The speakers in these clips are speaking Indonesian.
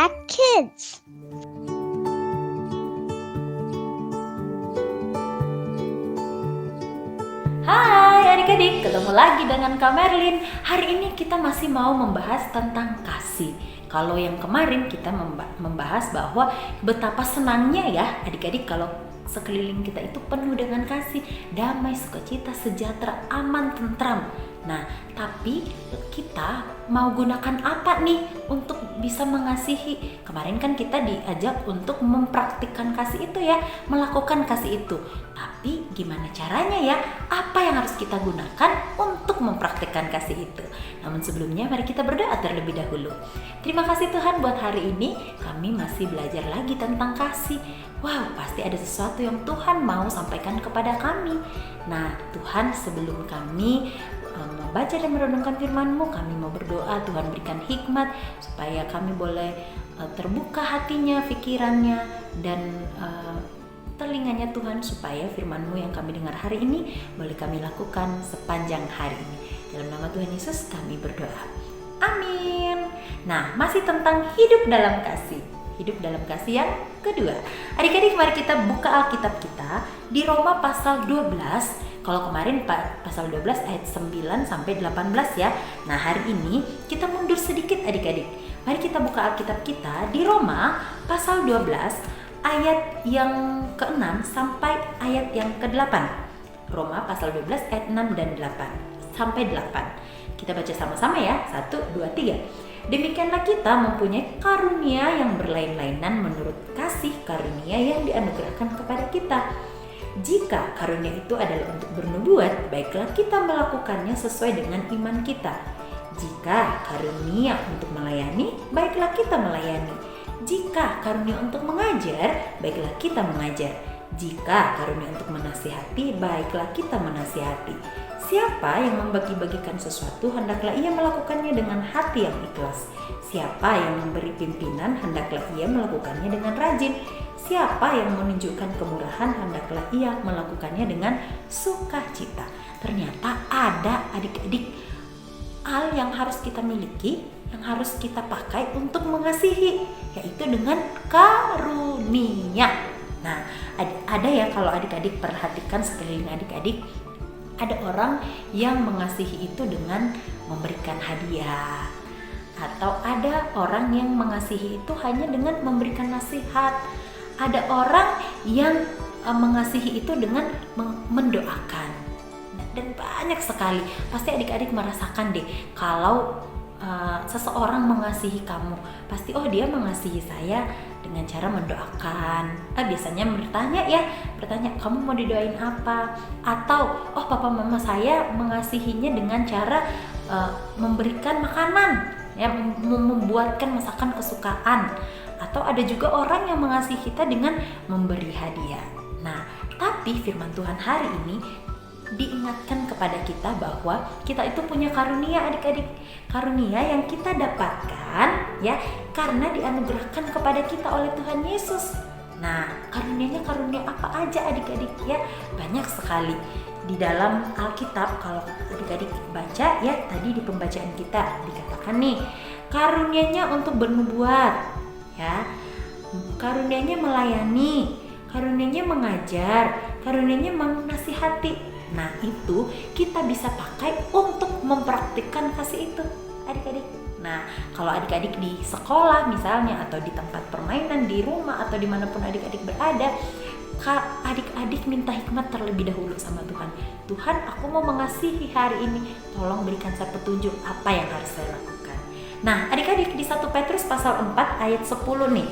Impact Kids. Hai adik-adik, ketemu lagi dengan Kak Merlin. Hari ini kita masih mau membahas tentang kasih. Kalau yang kemarin kita membahas bahwa betapa senangnya ya adik-adik kalau sekeliling kita itu penuh dengan kasih, damai, sukacita, sejahtera, aman, tentram. Nah, tapi kita mau gunakan apa nih untuk bisa mengasihi? Kemarin kan kita diajak untuk mempraktikkan kasih itu ya, melakukan kasih itu. Tapi gimana caranya ya? Apa yang harus kita gunakan untuk mempraktikkan kasih itu? Namun sebelumnya mari kita berdoa terlebih dahulu. Terima kasih Tuhan buat hari ini kami masih belajar lagi tentang kasih. Wow, pasti ada sesuatu yang Tuhan mau sampaikan kepada kami. Nah, Tuhan sebelum kami membaca dan merenungkan firman-Mu, kami mau berdoa Tuhan berikan hikmat supaya kami boleh terbuka hatinya, pikirannya, dan telinganya Tuhan supaya firman-Mu yang kami dengar hari ini boleh kami lakukan sepanjang hari ini. Dalam nama Tuhan Yesus kami berdoa. Amin. Nah, masih tentang hidup dalam kasih. Hidup dalam kasih yang kedua. Adik-adik mari kita buka Alkitab kita di Roma pasal 12. Kalau kemarin pasal 12 ayat 9 sampai 18 ya. Nah, hari ini kita mundur sedikit adik-adik. Mari kita buka Alkitab kita di Roma pasal 12 ayat yang ke-6 sampai ayat yang ke-8. Roma pasal 12 ayat 6 dan 8 sampai 8. Kita baca sama-sama ya. 1, 2, 3. Demikianlah kita mempunyai karunia yang berlain-lainan menurut kasih karunia yang dianugerahkan kepada kita. Jika karunia itu adalah untuk bernubuat, baiklah kita melakukannya sesuai dengan iman kita. Jika karunia untuk melayani, baiklah kita melayani. Jika karunia untuk mengajar, baiklah kita mengajar. Jika karunia untuk menasihati, baiklah kita menasihati. Siapa yang membagi-bagikan sesuatu, hendaklah ia melakukannya dengan hati yang ikhlas. Siapa yang memberi pimpinan, hendaklah ia melakukannya dengan rajin. Siapa yang menunjukkan kemurahan, hendaklah ia melakukannya dengan sukacita. Ternyata ada adik-adik hal yang harus kita miliki, yang harus kita pakai untuk mengasihi, yaitu dengan karunia. Nah, ada ya kalau adik-adik perhatikan sekeliling adik-adik, ada orang yang mengasihi itu dengan memberikan hadiah, atau ada orang yang mengasihi itu hanya dengan memberikan nasihat. Ada orang yang mengasihi itu dengan mendoakan. Dan banyak sekali. Pasti adik-adik merasakan deh kalau seseorang mengasihi kamu, pasti dia mengasihi saya dengan cara mendoakan. Biasanya bertanya kamu mau didoain apa? Atau papa mama saya mengasihinya dengan cara memberikan makanan, ya, membuatkan masakan kesukaan. Atau ada juga orang yang mengasihi kita dengan memberi hadiah. Nah, tapi firman Tuhan hari ini diingatkan kepada kita bahwa kita itu punya karunia adik-adik. Karunia yang kita dapatkan ya karena dianugerahkan kepada kita oleh Tuhan Yesus. Nah, karunianya karunia apa aja adik-adik ya? Banyak sekali. Di dalam Alkitab kalau adik-adik baca ya, tadi di pembacaan kita dikatakan nih, karunianya untuk bernubuat ya. Karunianya melayani, karunianya mengajar, karunianya menasihati. Nah, itu kita bisa pakai untuk mempraktikkan kasih itu adik-adik. Nah, kalau adik-adik di sekolah misalnya, atau di tempat permainan, di rumah, atau dimanapun adik-adik berada, adik-adik minta hikmat terlebih dahulu sama Tuhan. Tuhan, aku mau mengasihi hari ini, tolong berikan saya petunjuk apa yang harus saya lakukan. Nah, adik-adik di 1 Petrus pasal 4 ayat 10 nih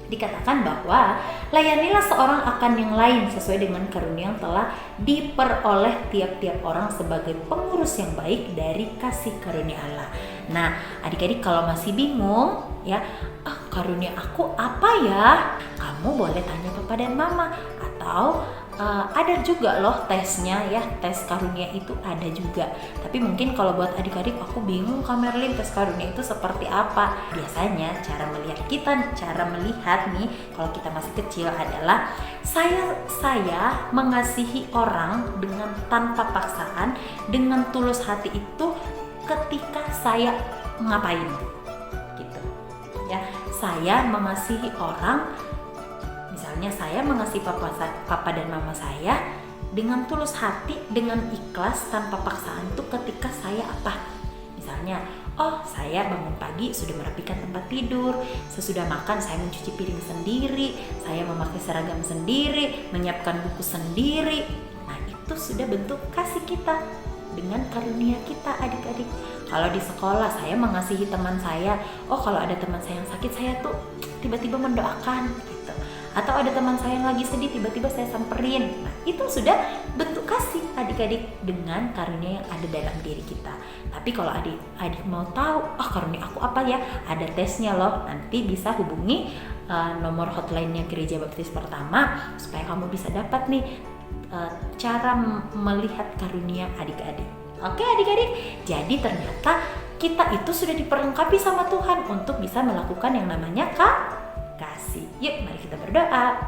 dikatakan bahwa layanilah seorang akan yang lain sesuai dengan karunia yang telah diperoleh tiap-tiap orang sebagai pengurus yang baik dari kasih karunia Allah. Nah, adik-adik kalau masih bingung ya, karunia aku apa ya? Kamu boleh tanya papa dan mama, atau ada juga loh tesnya ya, tes karunia itu ada juga. Tapi mungkin kalau buat adik-adik, aku bingung Kak Merlin, tes karunia itu seperti apa? Biasanya cara melihat nih kalau kita masih kecil adalah saya mengasihi orang dengan tanpa paksaan, dengan tulus hati itu ketika saya ngapain gitu ya. saya mengasihi orang, misalnya saya mengasihi papa dan mama saya dengan tulus hati, dengan ikhlas, tanpa paksaan tuh ketika saya apa? Misalnya, oh saya bangun pagi sudah merapikan tempat tidur, sesudah makan saya mencuci piring sendiri, saya memakai seragam sendiri, menyiapkan buku sendiri. Nah itu sudah bentuk kasih kita dengan karunia kita adik-adik. Kalau di sekolah saya mengasihi teman saya, oh kalau ada teman saya yang sakit saya tuh tiba-tiba mendoakan gitu. Atau ada teman saya yang lagi sedih, tiba-tiba saya samperin. Nah itu sudah bentuk kasih adik-adik dengan karunia yang ada dalam diri kita. Tapi kalau adik mau tahu, karunia aku apa ya? Ada tesnya loh, nanti bisa hubungi nomor hotline-nya Gereja Baptis Pertama supaya kamu bisa dapat nih cara melihat karunia adik-adik. Oke adik-adik, jadi ternyata kita itu sudah diperlengkapi sama Tuhan untuk bisa melakukan yang namanya kasih. Yuk mari kita berdoa.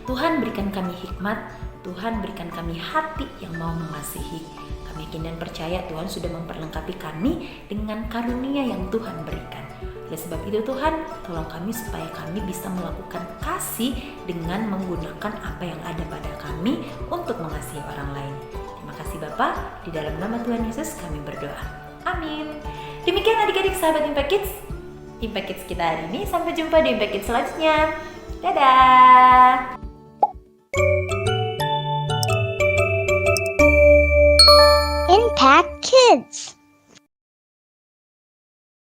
Tuhan berikan kami hikmat, Tuhan berikan kami hati yang mau mengasihi. Kami yakin dan percaya Tuhan sudah memperlengkapi kami dengan karunia yang Tuhan berikan. Oleh sebab itu Tuhan, tolong kami supaya kami bisa melakukan kasih dengan menggunakan apa yang ada pada kami untuk mengasihi orang lain. Terima kasih Bapa, di dalam nama Tuhan Yesus kami berdoa. Amin. Demikian adik-adik sahabat Impact Kids kita hari ini. Sampai jumpa di Impact Kids selanjutnya. Dadah. Impact Kids.